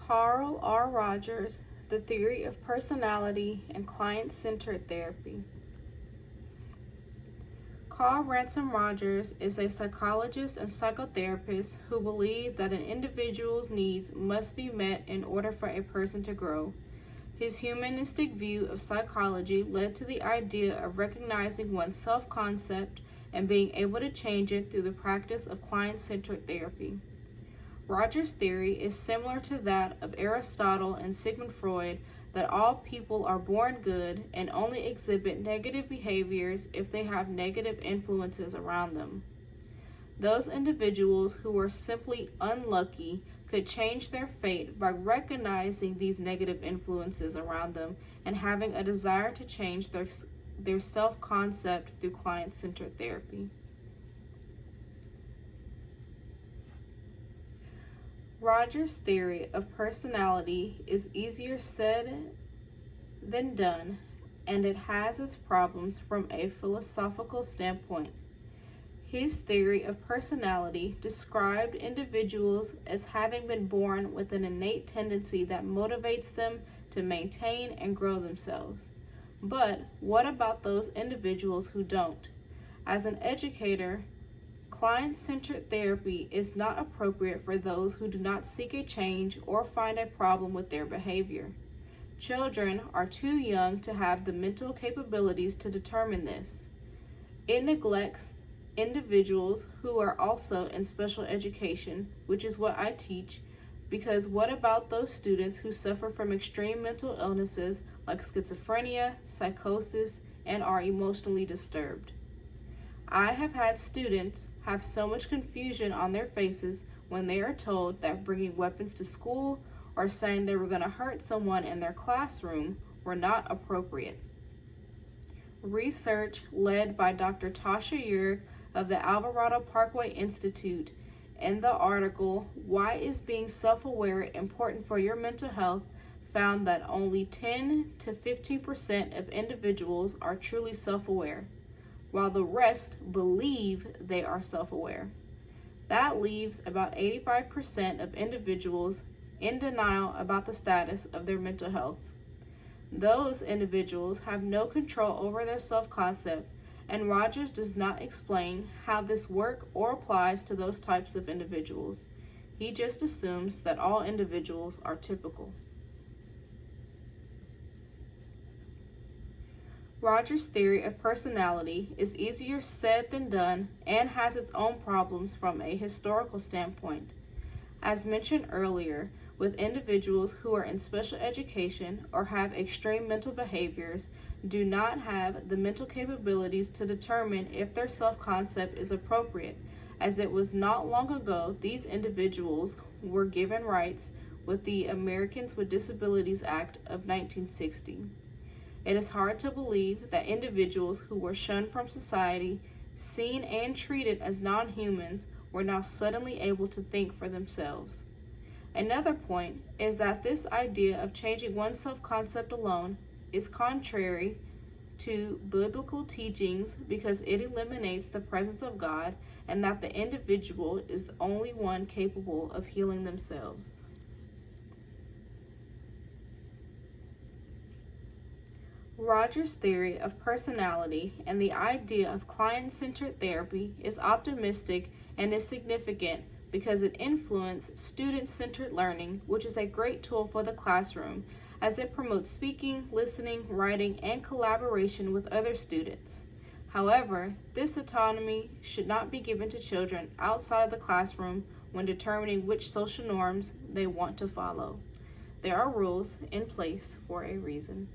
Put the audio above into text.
Carl R. Rogers, The Theory of Personality and Client-Centered Therapy. Carl Ransom Rogers is a psychologist and psychotherapist who believed that an individual's needs must be met in order for a person to grow. His humanistic view of psychology led to the idea of recognizing one's self-concept and being able to change it through the practice of client-centered therapy. Rogers' theory is similar to that of Aristotle and Sigmund Freud, that all people are born good and only exhibit negative behaviors if they have negative influences around them. Those individuals who are simply unlucky could change their fate by recognizing these negative influences around them and having a desire to change their self-concept through client-centered therapy. Rogers' theory of personality is easier said than done, and it has its problems from a philosophical standpoint. His theory of personality described individuals as having been born with an innate tendency that motivates them to maintain and grow themselves. But what about those individuals who don't? As an educator, client-centered therapy is not appropriate for those who do not seek a change or find a problem with their behavior. Children are too young to have the mental capabilities to determine this. It neglects individuals who are also in special education, which is what I teach, because what about those students who suffer from extreme mental illnesses like schizophrenia, psychosis, and are emotionally disturbed? I have had students have so much confusion on their faces when they are told that bringing weapons to school or saying they were going to hurt someone in their classroom were not appropriate. Research led by Dr. Tasha Yerg of the Alvarado Parkway Institute in the article, "Why is Being Self-Aware Important for Your Mental Health?" found that only 10 to 15% of individuals are truly self-aware, while the rest believe they are self-aware. That leaves about 85% of individuals in denial about the status of their mental health. Those individuals have no control over their self-concept, and Rogers does not explain how this works or applies to those types of individuals. He just assumes that all individuals are typical. Rogers' theory of personality is easier said than done and has its own problems from a historical standpoint. As mentioned earlier, with individuals who are in special education or have extreme mental behaviors, do not have the mental capabilities to determine if their self-concept is appropriate, as it was not long ago these individuals were given rights with the Americans with Disabilities Act of 1960. It is hard to believe that individuals who were shunned from society, seen and treated as non-humans, were now suddenly able to think for themselves. Another point is that this idea of changing one's self-concept alone is contrary to biblical teachings because it eliminates the presence of God and that the individual is the only one capable of healing themselves. Rogers' theory of personality and the idea of client-centered therapy is optimistic and is significant because it influences student-centered learning, which is a great tool for the classroom as it promotes speaking, listening, writing, and collaboration with other students. However, this autonomy should not be given to children outside of the classroom when determining which social norms they want to follow. There are rules in place for a reason.